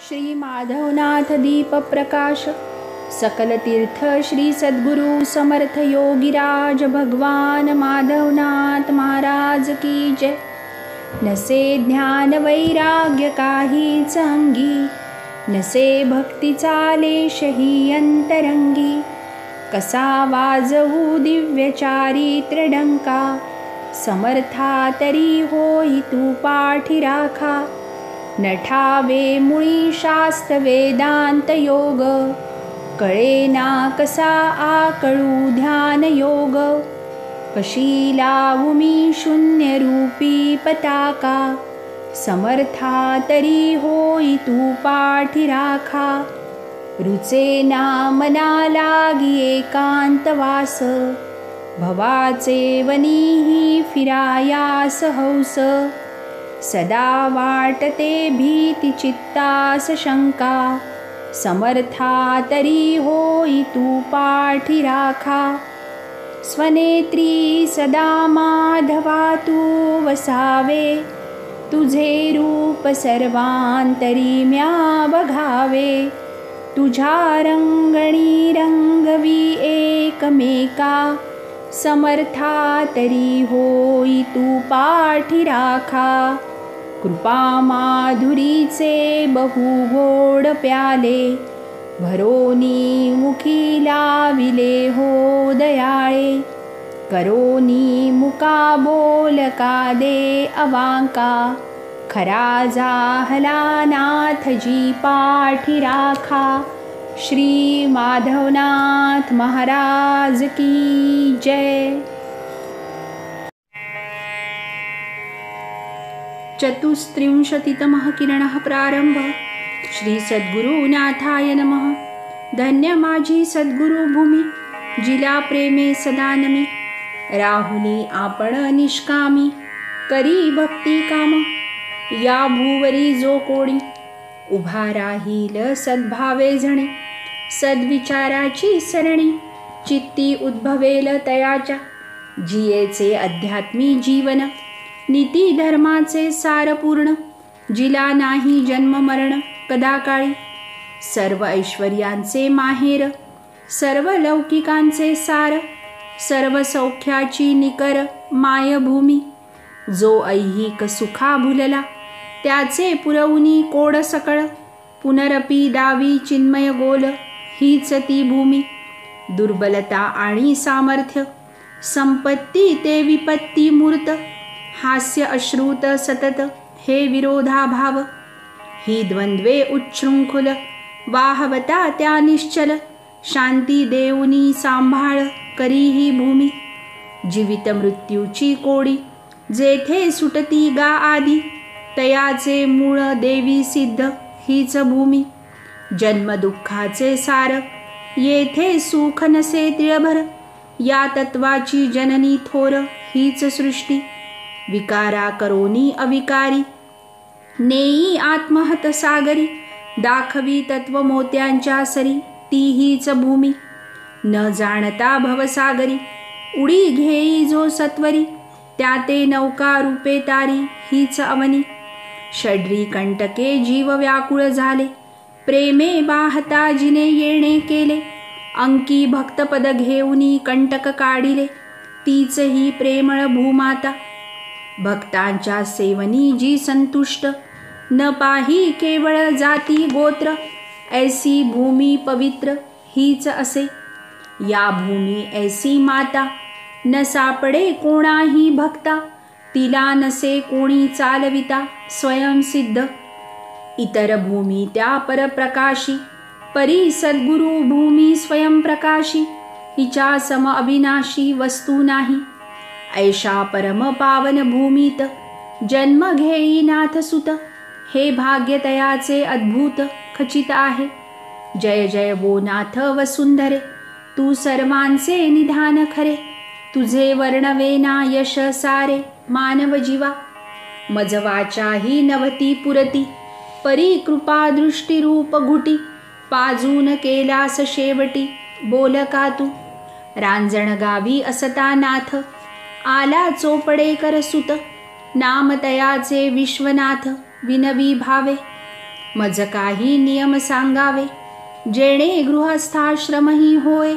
श्री माधवनाथ दीप प्रकाश सकल तीर्थ श्री सद्गुरु समर्थ योगीराज भगवान माधवनाथ महाराज की जय। नसे ज्ञान वैराग्य काहीच अंगी, नसे भक्तीचा लेशही अंतरंगी। कसा वाजवू दिव्य चारित्र डंका, समर्था तरी होई तू पाठी राखा। नठावे मुळी शास्त्र वेदांत योग, कळेना कसा आकळू ध्यान योग। कशी लावू मी शून्य रूपी पताका, समर्था तरी होई तू पाठी राखा। रुचेना मना लागी एकांत वास, भवाचे वनीही फिरायास हौस। सदा वाटते भीती चित्तास शंका, समर्था तरी होई तू पाठी राखा। स्वनेत्री सदा माधवा तू वसावे, तुझे रूप सर्वांतरी म्या बघावे। तुझ्या रंगणी रंगवी एकमेका, समर्था तरी होई तू पाठी राखा। कृपा माधुरीचे बहु गोड प्याले, भरोनी मुखी लाविले हो दयाळे। करोनी मुका बोलका दे अवांका, खरा जाहला नाथजी पाठी राखा। श्री माधवनाथ महाराज की जय। चतुस्त्रिंशतितमः किरणः प्रारंभ। श्री सद्गुरुनाथाय नमः। धन्य माझी सद्गुरु भूमी, जिला प्रेमे सदा नमी। राहुनी आपण निष्कामी, करी भक्ती काम। या भूवरी जो कोणी, उभा राहील सद्भावे जणी। सद्विचाराची सरणी, चित्ती उद्भवेल तयाच्या। जियेचे अध्यात्मी जीवन, नीती धर्माचे सार पूर्ण। जिला नाही जन्म मरण कदा काळी, सर्व ऐश्वर्यांचे माहेर। सर्व लौकिकांचे सार, सर्व सौख्याची निकर मायभूमी। जो ऐहिक सुखा भुलला, त्याचे पुरवणी कोड सकळ। पुनरपी दावी चिन्मय गोल, हीच ती भूमी। दुर्बलता आणि सामर्थ्य, संपत्ती ते विपत्ती मूर्त। हास्य अश्रुत सतत हे विरोधाभाव, ही द्वंद्वे उच्छृंखुल। वाहवता त्या निश्चल, शांती देऊनी सांभाळ करी ही भूमी। जीवित मृत्यूची कोडी, जेथे सुटती गा आधी। तयाचे मूळ देवी सिद्ध हीच भूमी। जन्म दुःखाचे सार, येथे सुख नसे तिळभर। या तत्वाची जननी थोर हीच सृष्टी। विकारा करोनी अविकारी, नेई आत्महत सागरी। दाखवी तत्व मोत्यांच्या सरी, ती हीच भूमी। न जाणता भवसागरी, उडी घेई जो सत्वरी। त्याते नौका रूपे तारी, हीच अवनी। षड्री कंटके जीव व्याकुळ झाले, प्रेमे बाहता जिने येणे केले। अंकी भक्तपद घेऊनी कंटक काढिले, तीच ही प्रेमळ भूमाता। भक्तांच्या सेवनी जी संतुष्ट, न पाही केवळ जाती गोत्र। ऐसी भूमी पवित्र हीच असे, या भूमी ऐसी माता। न सापडे कोणाही भक्ता, तिला नसे कोणी चालविता स्वयंसिद्ध। इतर भूमी त्या परप्रकाशी, परी सद्गुरु भूमी स्वयंप्रकाशी। हिच्या सम अविनाशी वस्तू नाही, ऐशा परम पावन भूमीत। जन्म घेई नाथ सुत, हे भाग्य तयाचे अद्भुत खचित आहे। जय जय वो नाथ वसुंधरे, तू सर्वांचे निधान खरे। तुझे वर्णवेना यश सारे मानव जीवा। मजवाच्याही नवती पुरती, परी कृपा दृष्टी रूप घुटी। पाजून केलास शेवटी बोल का तू, रांजण गावी असता नाथ। आला चोपडेकर सुत, नाम तयाचे विश्वनाथ। विनवी भावे मज काही नियम सांगावे, जेणे गृहस्थाश्रमही होय.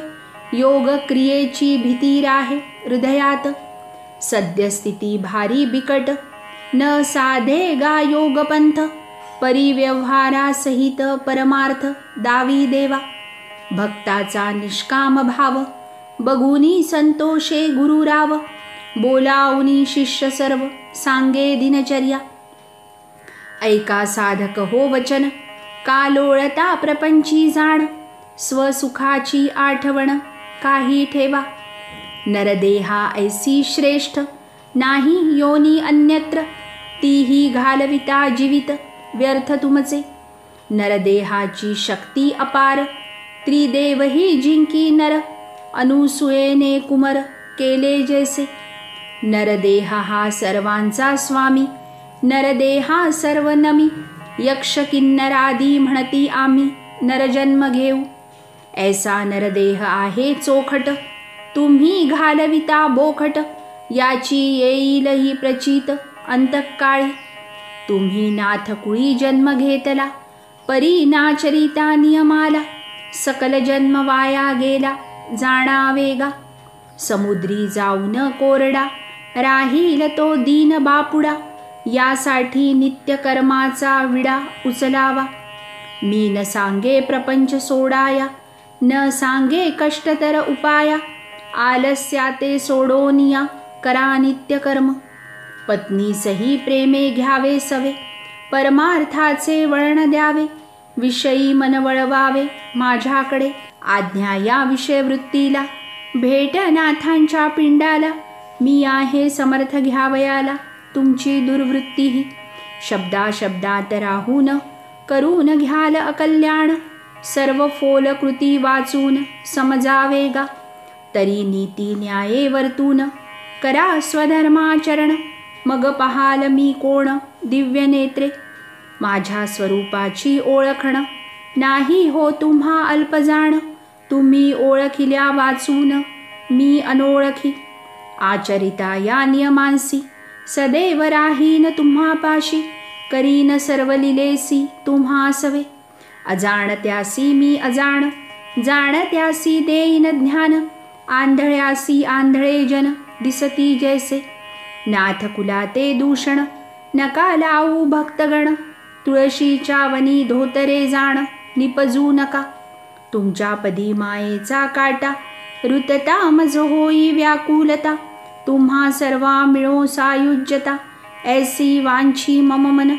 योग क्रियेची भीती राहे हृदयात, सद्यस्थिती भारी बिकट. न साधे गा योगपंथ, परिव्यवहारासहित परमार्थ दावी देवा. भक्ताचा निष्काम भाव, बघुनी संतोषे गुरुराव. बोलावनी शिष्य सर्व, सांगे दिनचर्या. ऐका साधक हो वचन, का लोळता प्रपंची जाण. स्वसुखाची आठवण काही ठेवा, नरदेहा ऐसी श्रेष्ठ. नाही योनी अन्यत्र, तीही घालविता जीवित व्यर्थ तुमचे. नरदेहाची शक्ती अपार, त्रिदेवही जिंकी नर. अनुसूयेने कुमर केले जैसे. नरदेह हा सर्वांचा स्वामी, नरदेहा सर्व नमी. यक्ष किन्नरादी म्हणती आम्ही नरजन्म घेऊ. ऐसा नरदेह आहे चोखट, तुम्ही घालविता बोखट. याची येईल ही प्रचित अंतकाळी. तुम्ही नाथकुळी जन्म घेतला, परी नाचरिता नियमाला. सकल जन्म वाया गेला जाणावेगा. समुद्री जाऊन कोरडा, राहील तो दीन बापुडा. यासाठी नित्य कर्माचा विडा उचलावा. मी न सांगे प्रपंच सोडाया, न सांगे कष्टतर उपाया. आलस्याते सोडोनिया, करा नित्य कर्म. पत्नीसही प्रेमे घ्यावे सवे, परमार्थाचे वळण द्यावे. विषयी मन वळवावे माझ्याकडे, आज्ञा या विषय वृत्तीला. भेट नाथांच्या पिंडाला, मी आहे समर्थ घ्यावयाला. तुमची दुर्वृत्तीही शब्दा शब्दात राहून, करून घ्याल अकल्याण. सर्व फोल कृती वाचून समजावेगा. तरी नीती न्याये वर्तून, करा स्वधर्माचरण. मग पहाल मी कोण दिव्य नेत्रे. माझ्या स्वरूपाची ओळखण, नाही हो तुम्हा अल्पजाण. तुम्ही ओळखिल्या वाचून, मी अनोळखी. आचरिता या नियमांसी, सदैव राहीन तुम्हापाशी. करीन सर्व लिलेसी तुम्हा सवे. अजाणत्यासी मी अजाण, जाणत्यासी देईन ज्ञान. आंधळ्यासी आंधळे जन, दिसती जैसे. नाथ कुलाते दूषण, नका लावू भक्तगण. तुळशीच्या वनी धोतरे जाण, निपजू नका. तुमच्या पदी मायेचा काटा, ऋतता मज होई व्याकुलता. तुम्हा सर्वा मिळो सायुज्यता, ऐसी वांछी मम मन.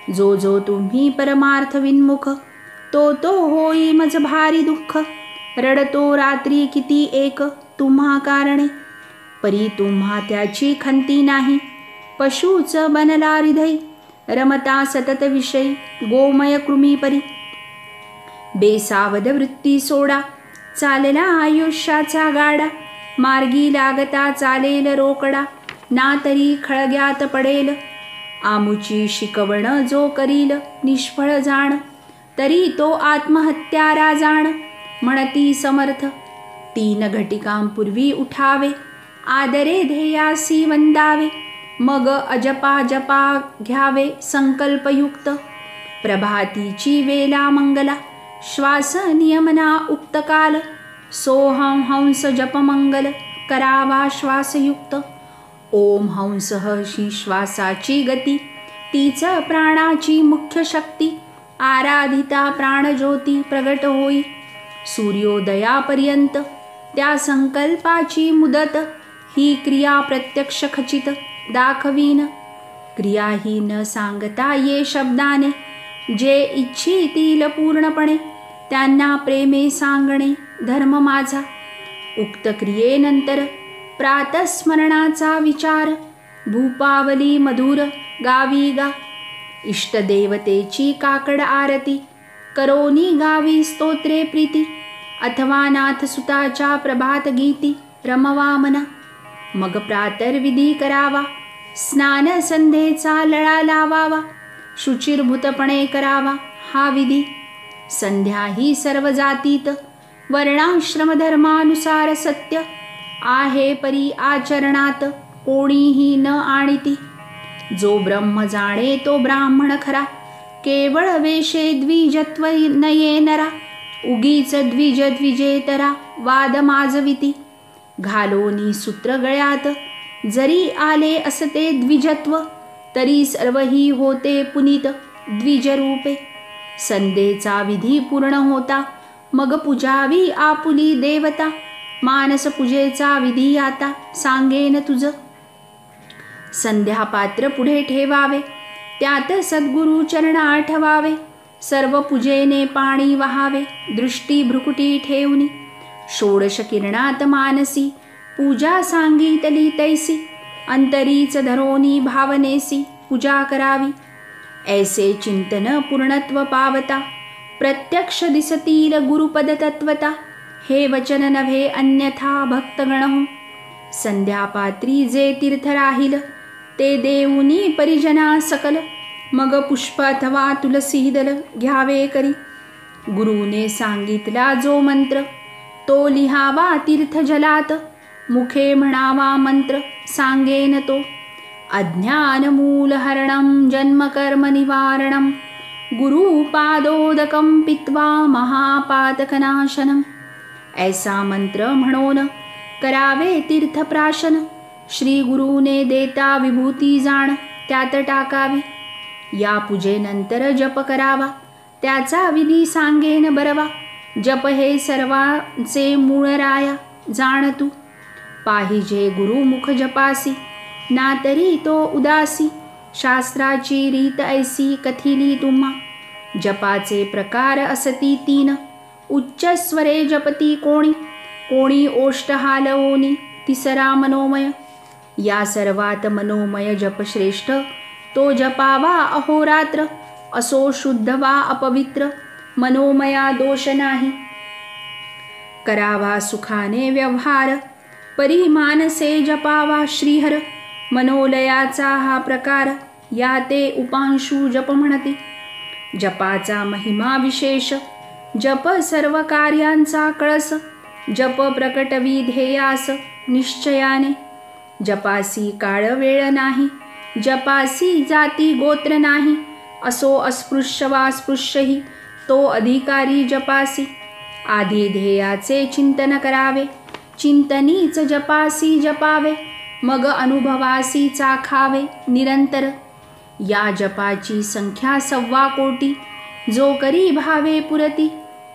जो जो तुम्ही परमार्थ विन्मुख, तो तो होई मज भारी दुःख. रडतो रात्री किती एक तुम्हा कारणे, परी तुम्हा त्याची खंती नाही. पशूच बनला हृदय, रमता सतत विषयी गोमय कृमी परी. बेसावध वृत्ती सोडा, चालला आयुष्याचा गाडा. मार्गी लागता चालेल रोकडा, ना तरी खळग्यात पडेल. आमुची शिकवण जो करील निष्फळ जाण, तरी तो आत्महत्यारा जाण. म्हणती समर्थ, 3 घटिकांपूर्वी उठावे. आदरे ध्येयासी वंदावे, मग अजपा जपा घ्यावे संकल्पयुक्त. प्रभातीची वेला मंगला, श्वास नियमना उक्तकाल. सोहं हंस जप मंगल, करावा श्वासयुक्त. ओम हंस ही श्वासाची गती, तीच प्राणाची मुख्य शक्ती. आराधिता प्राणज्योती प्रगट होई, सूर्योदयापर्यंत त्या संकल्पाची मुदत. ही क्रिया प्रत्यक्ष खचित दाखवीन. क्रिया ही न सांगता ये शब्दाने, जे इच्छितील पूर्णपणे त्यांना प्रेमे सांगणे धर्म माझा. उक्त क्रियेनंतर प्रातस्मरणाचा विचार. भूपावली मधुर गावी गा, इष्टदेवतेची काकड आरती. करोनी गावी स्तोत्रे प्रीती, अथवा नाथसुताच्या प्रभात गीती रमवा मना. मग प्रातर्विधी करावा, स्नान संध्येचा लळा लावावा. शुचिर्भूतपणे करावा हा विधी. संध्या ही सर्व जातीत, वर्णाश्रम धर्मानुसार सत्य. आहे परी आचरणात, कोणीही न आणिती. जो ब्रह्म जाणे तो ब्राह्मण खरा, केवळ वेशे द्विजत्व नये नरा, उगीच द्विज द्विजेतरा वाद माजविती. घालोनी सूत्र गळ्यात जरी आले असते द्विजत्व, तरी सर्वही होते पुनीत द्विजरूपे. संध्येचा विधी पूर्ण होता, मग पूजावी आपुली देवता. मानस पूजेचा विधी आता सांगेन तुझ. संध्या पात्र पुढे ठेवावे, त्यात सद्गुरु चरण आठवावे. सर्व पूजेने पाणी वहावे, दृष्टी भ्रुकुटी ठेवणी. षोडश किरणात मानसी पूजा सांगितली तैसी. अंतरीच धरोनी भावनेसी पूजा करावी. ऐसे चिंतन पूर्णत्व पावता, प्रत्यक्ष दिसतील गुरुपद तत्वता. हे वचन नव्हे अन्यथा भक्तगण. संध्यापात्री जे तीर्थ राहील, ते देऊनी परिजना सकल. मग पुष्प अथवा तुलसी दल घ्यावे करी. गुरुने सांगितला जो मंत्र, तो लिहावा तीर्थ जलात. मुखे म्हणावा मंत्र सांगेन तो. अज्ञानमूलहरणं जन्मकर्म निवारणं, गुरुपादोदकं पित्वा महापातकनाशनम्. ऐसा मंत्र म्हणून करावे तीर्थप्राशन. श्री गुरुने देता विभूती जाण त्यात टाकावी. या पूजेनंतर जप करावा, त्याचा विधी सांगेन बरवा. जप हे सर्वांचे मूळ राया जाण तू. पाहिजे गुरुमुख जपासी, ना तरी तो उदासी. शास्त्राची रीत ऐसी कथिली तुम्हा. जपाचे प्रकार असती तीन, उच्च स्वरे जपती कोणी. कोणी ओष्ठ हालवोनी, तिसरा मनोमय. या सर्वात मनोमय जप श्रेष्ठ, तो जपावा अहोरात्र. असो शुद्ध वा अपवित्र, मनोमया दोष नाही. करावा सुखाने व्यवहार, परी मानसे जपावा श्रीहर. मनोलयाचा हा प्रकार, या ते उपांशू जप म्हणती. जपाचा महिमा विशेष, जप सर्व कार्यांचा कळस. जप प्रकटवी ध्येयास निश्चयाने. जपासी काळ वेळ नाही, जपासी जाती गोत्र नाही. असो अस्पृश्य वा स्पृश्यही, तो अधिकारी जपासी. आधी ध्येयाचे चिंतन करावे, चिंतनीच जपासी जपावे. मग अनुभवासी चाखावे निरंतर. या जपाची संख्या 1.25 कोटी, जो करी भावे पुरती.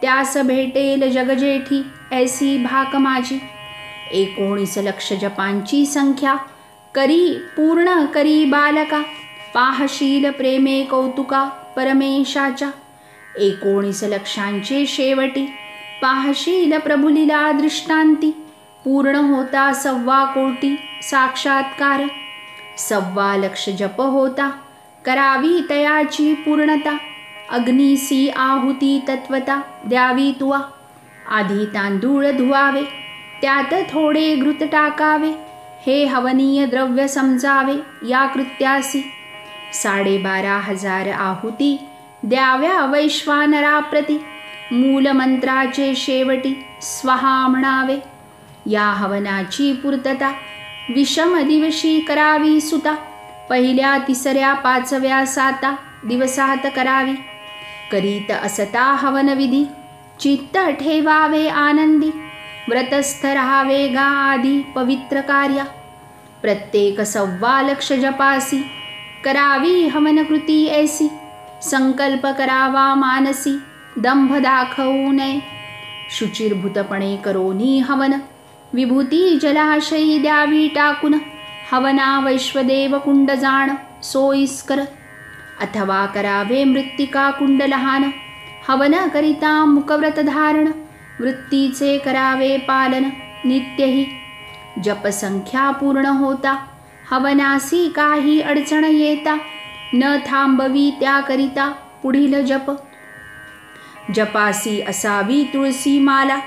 त्यास भेटेल जगजेठी, ऐसी भाक माझी. 19 लक्ष जपांची संख्या, करी पूर्ण करी बालका. पाहशील प्रेमे कौतुका परमेशाच्या. 19 लक्षांचे शेवटी, पाहशील प्रभुलीला दृष्टांती. पूर्ण होता 1.25 कोटी साक्षात्कार. 1.25 लक्ष जप होता, करावी तयाची पूर्णता. अग्नीसी आहुती तत्वता द्यावी तुवा. आधी तांदूळ धुवावे, त्यात थोडे घृत टाकावे. हे हवनीय द्रव्य समजावे या कृत्यासी. 12,500 आहुती द्याव्या वैश्वानराप्रती. मूलमंत्राचे शेवटी स्वाहा म्हणावे. या हवनाची पूर्तता विषम दिवशी करावी सुता. पहिल्या 3ऱ्या 5व्या 7 दिवसात करावी. करीत असता हवन विधी, चित्त ठेवावे आनंदी. व्रतस्थ राहावे गा आधी पवित्र कार्या. प्रत्येक 1.25 लक्ष जपासी, करावी हवन कृती ऐसी. संकल्प करावा मानसी, दंभ दाखवू नये. शुचिर्भूतपणे करोनी हवन, विभूती जलाशयी द्यावी टाकून. हवना वैश्वदेव कुंड जाण सोयीस्कर. अथवा करावे मृत्तिका कुंड लहान. हवन करिता मुखव्रत धारण, वृत्तीचे करावे पालन नित्यही. जपसंख्या पूर्ण होता, हवनासी काही अडचण येता. न थांबवी त्याकरिता पुढील जप. जपासी असावी तुळसी माला,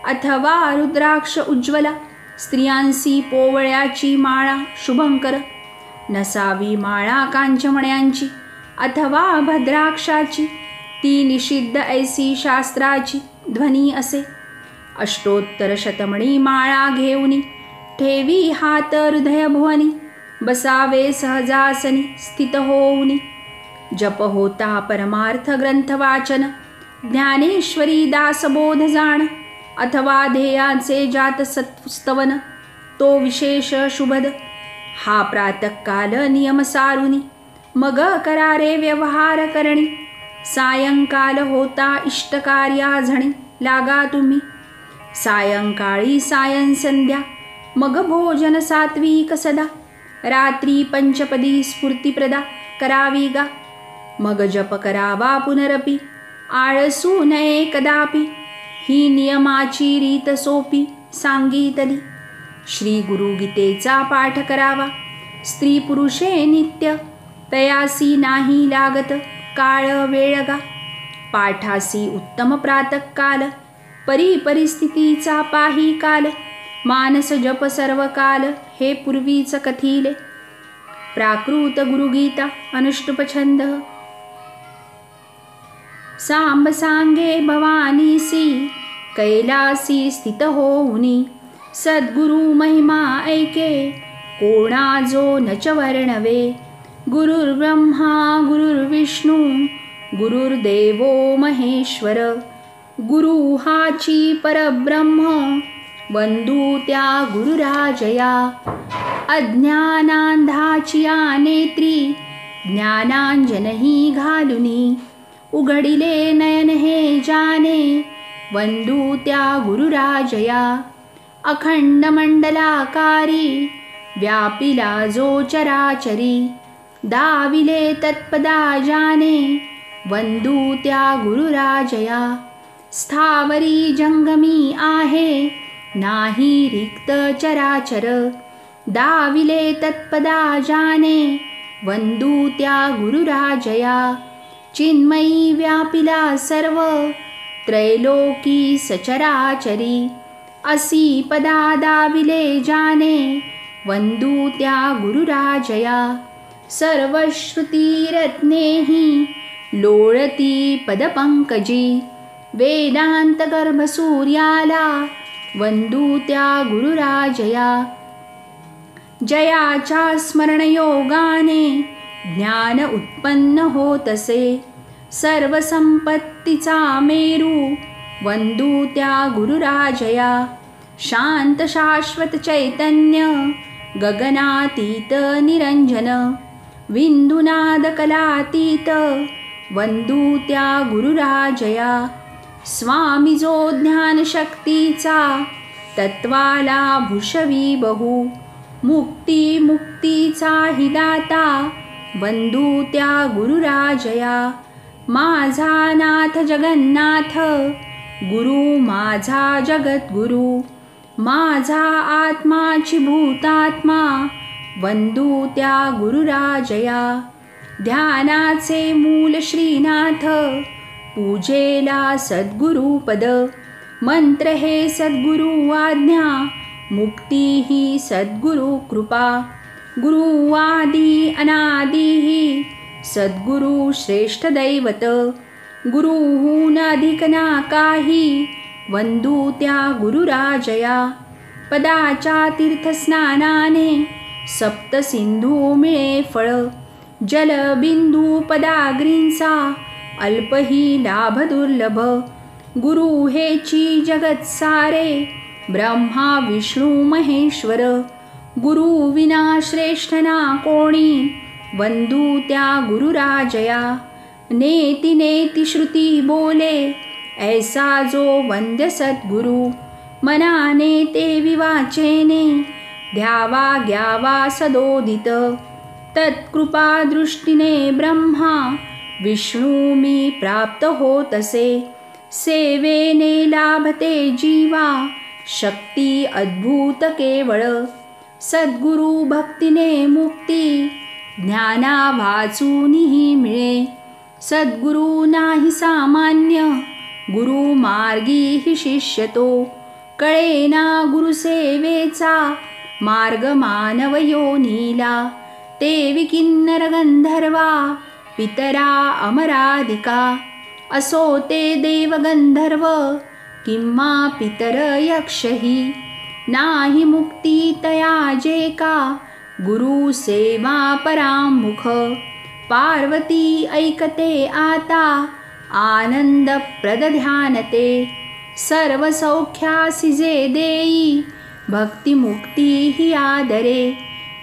अथवा रुद्राक्ष उज्ज्वला. स्त्रियांसी पोवळ्याची माळा शुभंकर. नसावी माळा कांचमण्यांची, अथवा भद्राक्षाची. ती निषिद्ध ऐसी शास्त्राची ध्वनी असे. अष्टोत्तर शतमणी माळा घेऊनी, ठेवी हात हृदय भुवनी. बसावे सहजासनी स्थित होऊनी. जप होता परमार्थ ग्रंथ वाचन, ज्ञानेश्वरी दासबोध जाण, अथवा ध्येयाचे जात स्तवन, तो विशेष शुभद. हा प्रातःकाल नियम सारुनी, मग करारे व्यवहार करणी. सायंकाल होता इष्टकार्या झणी, लागा तुम्ही. सायंकाळी सायं संध्या, मग भोजन सात्विक सदा. रात्री पंचपदी स्फूर्तिप्रदा, करावी गा. मग जप करावा पुनरपि, आळसू नये कदापि. ही नियमाची रीत सोपी सांगितली. श्री गुरुगीतेचा पाठ करावा, स्त्री पुरुषे नित्य. तयासी नाही लागत काळ वेळगा. पाठासी उत्तम प्रातःकाल, परिस्थितीचा पाही काल. मानस जप सर्व काल, हे पूर्वीच कथिले. प्राकृत गुरुगीता अनुष्टुप छंद. सांब सांगे भवानीसी, कैलासी स्थित होऊनी. सद्गुरु महिमा ऐके, कोणा जो नच वर्णवे. गुरुर्ब्रह्मा गुरुर्विष्णू, गुरुर्देवो महेश्वर. गुरु हाची परब्रह्म, वंदू त्या गुरुराजया. अज्ञानांधाचिया नेत्री, ज्ञानांजनही घालुनी. उघडिले नयन हे जाने, वंदू त्या गुरुराजया. अखंड मंडलाकारी, व्यापिला जो चराचरी. दाविले तत्पदा जाने, वंदू त्या गुरुराजया. स्थावरी जंगमी आहे, नाही रिक्त चराचर. दाविले तत्पदा जाने, वंदू त्या गुरुराजया. चिन्मयी व्यापिला सर्व, त्रैलोकी सचराचरी. असी पदा दाविले जाने, वंदू त्या गुरुराजया. सर्वश्रुतिरत्नेहि, लोळती पदपंकजी. वेदांत गर्भसूर्याला, वंदू त्या गुरुराजया. जयाच्या स्मरणयोगाने, ज्ञान उत्पन्न होतसे. सर्व संपत्तीचा मेरू, वंदू त्या गुरुराजया. शांत शाश्वत चैतन्य, गगनातीत निरंजन. विंदुनाद कलातीत, वंदू त्या गुरुराजया. स्वामी जो ज्ञान शक्तीचा, तत्वाला भूषवी बहु. मुक्ती मुक्तीचा हि दाता, वंदू त्या गुरुराजया. माझा नाथ जगन्नाथ, गुरु माझा जगद्गुरु. माझा आत्माची भूतात्मा, वंदू त्या गुरुराजया. ध्यानाचे मूल श्रीनाथ, पूजेला सद्गुरुपद. मंत्र हे सद्गुरु आज्ञा, मुक्ती ही सद्गुरु कृपा. गुरु आदि अनादिही, सद्गुरु श्रेष्ठ दैवत. गुरुहून अधिक ना काही, वंदू त्या गुरुराजया. पदाच्या तीर्थस्नानाने, सप्त सिंधू मिळे फळ. जलबिंदू पदाग्रींचा, अल्पही लाभ दुर्लभ. गुरु हेची जगत सारे, ब्रह्मा विष्णू महेश्वर. गुरु विना श्रेष्ठ ना कोणी, वंदू त्या गुरुराजया. नेति नेति श्रुती बोले, ऐसा जो वंद्य सद्गुरु. मनाने ते विवाचेने, ध्यावा घ्यावा सदोदित. तत्कृपा दृष्टीने ब्रह्मा, विष्णू मी प्राप्त होतसे. सेवेने लाभते जीवा, शक्ती अद्भुत केवळ. सद्गुरु भक्तीने मुक्ती, ज्ञाना वाचूनिही मिळे. सद्गुरु नाही सामान्य, गुरु मार्गी हि शिष्यतो. कळेना गुरुसेवेचा, मार्ग मानव योनीला. ते किन्नर गंधर्वा, पितरा अमरादिका. असो ते देव गंधर्व, किंवा पितर यक्षही. नाही मुक्ती तया जे का, गुरु सेवा परामुख. पार्वती ऐकते आता आनंदप्रद ध्यानते. सर्व सौख्यासी जे देई भक्तिमुक्ती ही आदरे.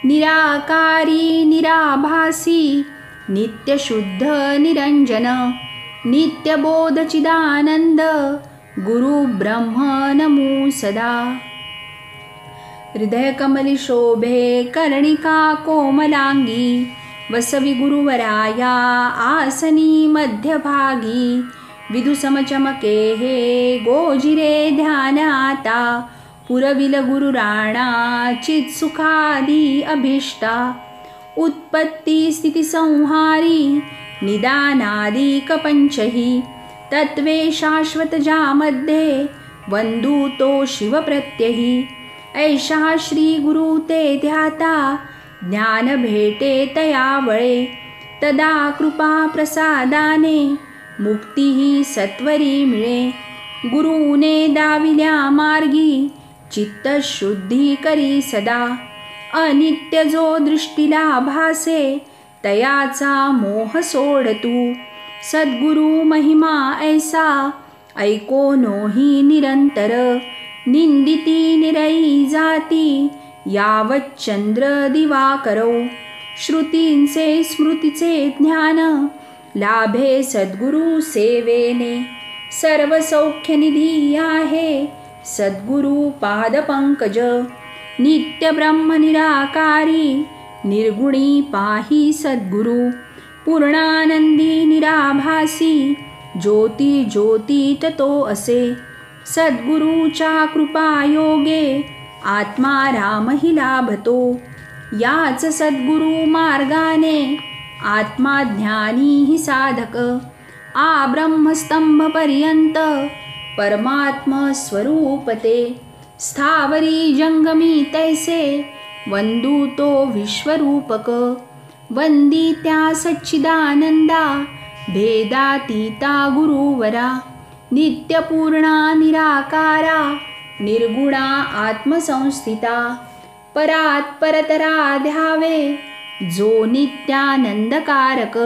निराकारी निराभासी नित्यशुद्ध निरंजन. नित्यबोध चिदानंद गुरु ब्रह्म नमो सदा. हृदयकमली शोभे कर्णिका कोमलांगी. वसवी गुरुवराया आसनी मध्यभागी. विदुसमचमके हे गोजिरे ध्यान आता. पुरविल गुरुराणा चित्सुखादी अभिष्टा. उत्पत्ती स्थिती संहारी निदानादिक पंचही. तत्वे शाश्वत ज्यामध्ये वंदू तो शिव प्रत्यही. ऐशा श्री गुरु ते ध्याता ज्ञान भेटे तयावळे. तदा कृपा प्रसादाने मुक्तीही सत्वरी मिळे. गुरुने दाविल्या मार्गी चित्त शुद्धी करी सदा. अनित्य जो दृष्टीला भासे तयाचा मोह सोड तू. सद्गुरु महिमा ऐसा ऐको नोही निरंतर. निंदिती निरई जाती यावत चंद्र दिवाकरो. श्रुतींचे स्मृतीचे ज्ञान लाभे सद्गुरु सेवेने. सर्व सौख्यनिधी आहे सद्गुरु पादपंकज. नित्य ब्रह्म निराकारी निर्गुणी पाही सद्गुरु. पूर्णानंदी निराभासी ज्योती ज्योतीत तो असे. सद्गुरूच्या कृपायोगे आत्मा रामही लाभतो. याच सद्गुरु मार्गाने आत्मा ज्ञानीही साधक. आ ब्रह्मस्तंभ पर्यंत परमात्म स्वरूपते. स्थावरी जंगमी तैसे वंदू तो विश्वरूपक. वंदित्या सच्चिदानंदा भेदातीता गुरुवरा. नित्यपूर्णा निराकारा निर्गुणा आत्मसंस्थिता. परात परतरा ध्यावे जो नित्यानंदकारक.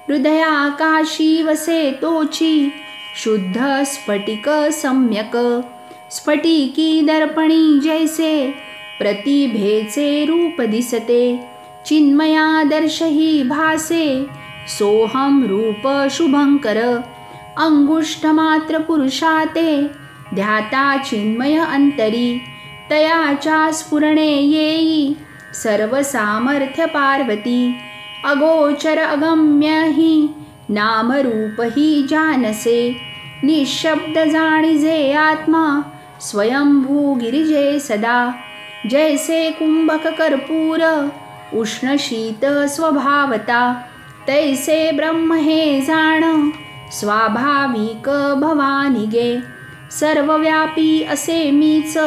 हृदयाकाशी वसे तोची शुद्ध स्फटिक सम्यक. स्फटिकी दर्पणी जैसे प्रतिभेचे रूप दिसते. चिन्मयादर्शही भासे सोहम रूप शुभंकर. अंगुष्ठ मात्र पुरुषाते ध्याता चिन्मय अंतरी. तयाच्या स्फुरणे येई सर्व सामर्थ्य पार्वती. अगोचर अगम्य ही नामरूप ही जानसे. निशब्द जाणिजे आत्मा स्वयंभू गिरिजे सदा. जैसे कुंभक कर्पूर उष्ण शीत स्वभावता. तैसे ब्रह्म हे जाण स्वाभाविक भवानिगे. सर्वव्यापी असे मीच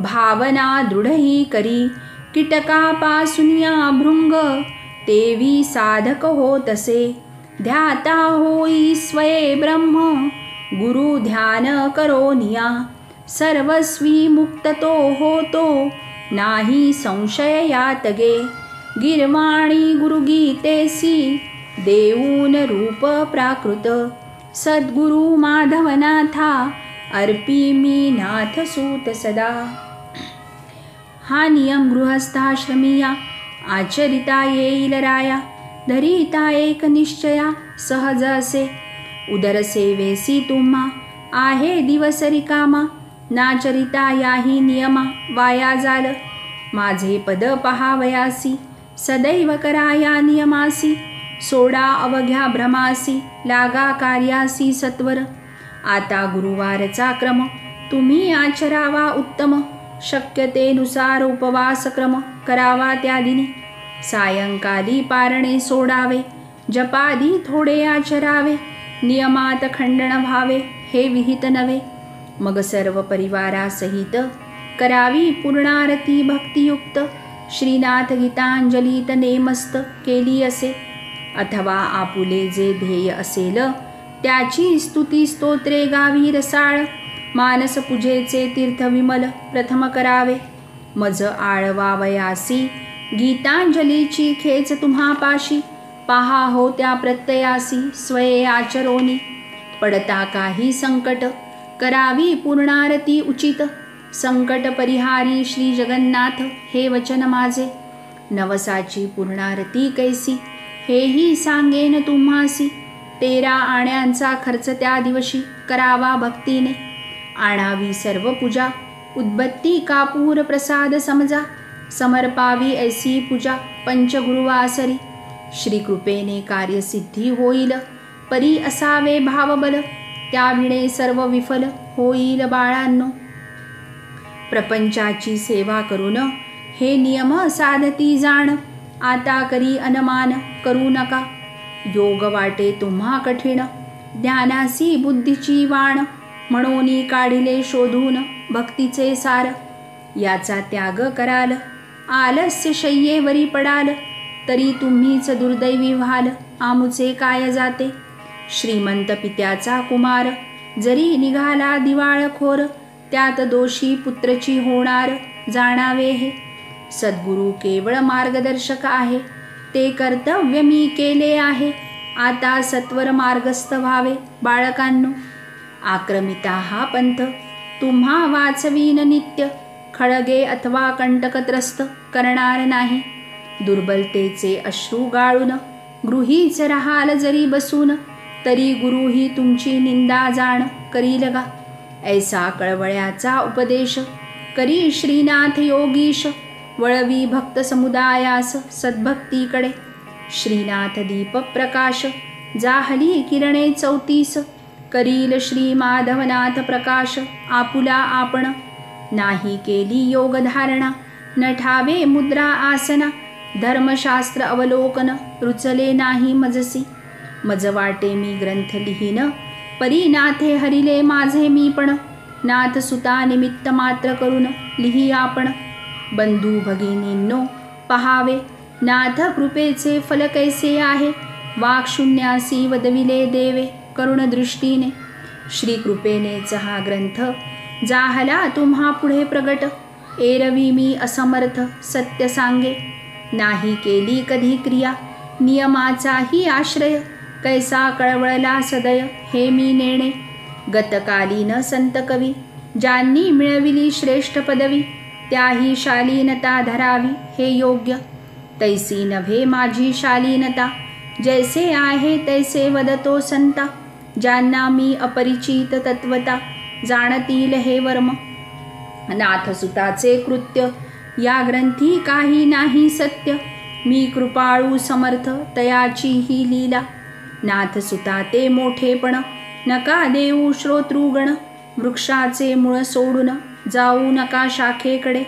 भावना दृढही करी. कीटकापासून या भृंग तेवी साधक होतसे. ध्याता होई स्वये ब्रह्म गुरु ध्यान करोनिया. सर्वस्वी मुक्त तो होतो नाही संशय यात गे. गिरवाणी गुरुगीतेसी देऊन रूप प्राकृत. सद्गुरु माधवनाथा अर्पी मी नाथ सूत सदा. हा नियम गृहस्थाश्रमीया आचरिता येईल राया. धरिता एक निश्चया सहज असे. उदरसेवेसी तुम्हा आहे दिवस रिकामा. नाचरिता याही नियमा वाया जाल. माझे पद पहावयासी सदैव करा या नियमासी. सोडा अवघ्या भ्रमासी लागा कार्यासी सत्वर. आता गुरुवारचा क्रम तुम्ही आचरावा उत्तम. शक्यतेनुसार उपवास क्रम करावा त्या दिनी. सायंकाली पारणे सोडावे. जपादी थोडे आचरावे. नियमात खंडन व्हावे हे विहित नव्हे. मग सर्व परिवारासहित करावी पूर्णारती भक्तियुक्त. श्रीनाथ गीतांजलीत नेमस्त केली असे. अथवा आपुले जे ध्येय असेल त्याची स्तुती स्तोत्रे गावी रसाळ. मानस पूजेचे तीर्थ विमल प्रथम करावे. मज आळवावयासी गीतांजलीची खेच तुम्हापाशी, पहा हो त्या प्रत्ययासी स्वये आचरोनी. पडता काही संकट, करावी पूर्णारती उचित. संकट परिहारी श्री जगन्नाथ, हे वचन माझे. नवसाची पूर्णारती कैसी, हेही सांगेन तुम्हासी. 13 आण्यांचा खर्च त्या दिवशी, करावा भक्तीने. आणावी सर्व पूजा, उदबत्ती कापूर प्रसाद समजा. समर्पावी ऐसी पूजा, पंचगुरुवासरी. श्रीकृपेने कार्यसिद्धी होईल, परी असावे भावबल. त्याविणे सर्व विफल होईल बाळांनो. प्रपंचाची सेवा करून, हे नियम साधती जाण. आता करी अनमान करू नका, योग वाटे तुम्हा कठीण. ज्ञानासी बुद्धीची वाण, म्हणून काढिले शोधून भक्तीचे सार. याचा त्याग कराल, आलस्य शय्येवरी पडाल. तरी तुम्हीच दुर्दैवी व्हाल, आमुचे काय जाते. श्रीमंत पित्याचा कुमार, जरी निघाला दिवाळखोर. त्यात दोषी पुत्रची होणार, जाणावे हे. सद्गुरु केवळ मार्गदर्शक आहे, ते कर्तव्य मी केले आहे. आता सत्वर मार्गस्थ व्हावे बाळकांनो. आक्रमिता हा पंथ, तुम्हा वाचवीन नित्य. खळगे अथवा कंटकत्रस्त करणार नाही. दुर्बलतेचे अश्रू गाळून, गृहीच राहाल जरी बसून. तरी गुरु ही तुमची निंदा जाण करील गा. ऐसा कळवळ्याचा उपदेश, करी श्रीनाथ योगीश. वळवी भक्त समुदायास सद्भक्तीकडे. श्रीनाथ दीप प्रकाश, जाहली किरणे 34. करील श्री माधवनाथ प्रकाश, आपुला आपण. नाही केली योगधारणा, न ठावे मुद्रा आसना. धर्मशास्त्र अवलोकन, रुचले नाही मजसी. मज वाटे मी ग्रंथ लिहीन, परी नाथे हरिले माझे मी पण. नाथ सुता निमित्त मात्र करून लिही आपण. बंधू भगिनींनो पहावे, नाथ कृपेचे फल कैसे आहे. वाक्शून्यासी वदविले देवे करुण दृष्टीने. श्रीकृपेनेच हा ग्रंथ, जाहला तुम्हा पुढे प्रगट. एरवी मी असमर्थ सत्य सांगे, नाही केली कधी क्रिया. नियमाचाही आश्रय, कैसा कळवळला सदय हे मी नेणे. गतकालीन संत कवी, ज्यांनी मिळविली श्रेष्ठ पदवी. त्याही शालीनता धरावी हे योग्य. तैसी नव्हे माझी शालीनता, जैसे आहे तैसे वदतो संता. ज्यांना मी अपरिचित तत्वता, जाणतील हे वर्म. नाथसुताचे कृत्य, या ग्रंथी काही नाही सत्य. मी कृपाळू समर्थ, तयाची ही लीला. नाथसुता ते मोठेपण, नका देऊ श्रोतृगण. वृक्षाचे मूळ सोडून, जाऊ नका शाखेकडे.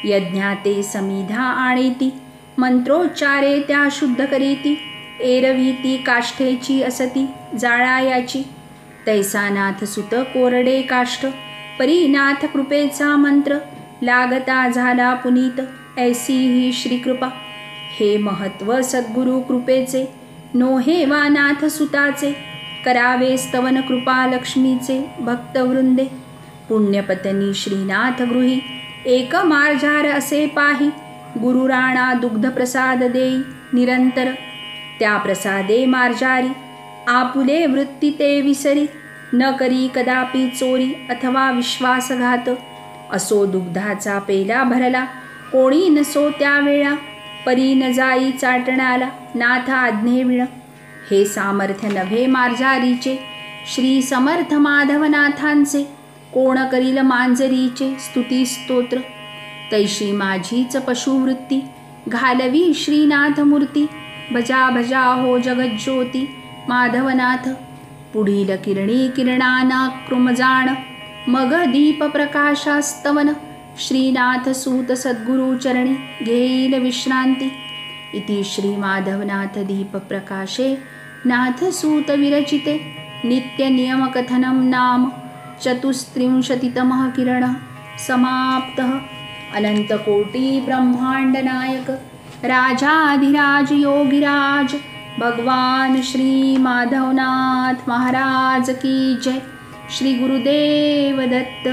यज्ञाते समिधा आणीती, मंत्रोच्चारे त्या शुद्ध करीती. एरवी ती काष्ठेची असती, जाळायाची. तैसा नाथसुत कोरडे काष्ठ, परी नाथ कृपेचा मंत्र. लागता झाला पुनीत, ऐसी ही श्रीकृपा. हे महत्व सद्गुरु कृपेचे, नोहे वा नाथसुताचे. करावे स्तवन कृपा लक्ष्मीचे भक्तवृंदे. पुण्यपत्नी श्रीनाथ गृही, एक मार्जार असे पाही. गुरुराणा दुग्ध प्रसाद देई निरंतर. त्या प्रसादे मार्जारी, आपुले वृत्ती ते विसरी. न करी कदापि चोरी अथवा विश्वासघात. असो दुग्धाचा पेला भरला, कोणी नसो त्यावेळा. परी न जाई चाटणाला, नाथ आज्ञेविण. हे सामर्थ्य नव्हे मार्जारीचे, श्री समर्थ माधवनाथांचे. कोण करील मांजरीचे स्तुती स्तोत्र. तैशी माझीच पशुवृत्ती, घालवी श्रीनाथ मूर्ती. भजा भजा हो जगज्योती माधवनाथ. पुढील किरणी किरणाना कृमजाण, मग दीप प्रकाशास्तवन. श्रीनाथ सूत सद्गुरु चरणी, घेईल विश्रांती. इति श्री माधवनाथ दीप प्रकाशे, नाथसूत विरचिते. नित्य नियम कथनम नाम 34तमः किरण समाप्तः. अनंतकोटी ब्रह्मांड नायक, राजाधिराज योगिराज, भगवान श्री माधवनाथ महाराज की जय. श्री गुरुदेव दत्त.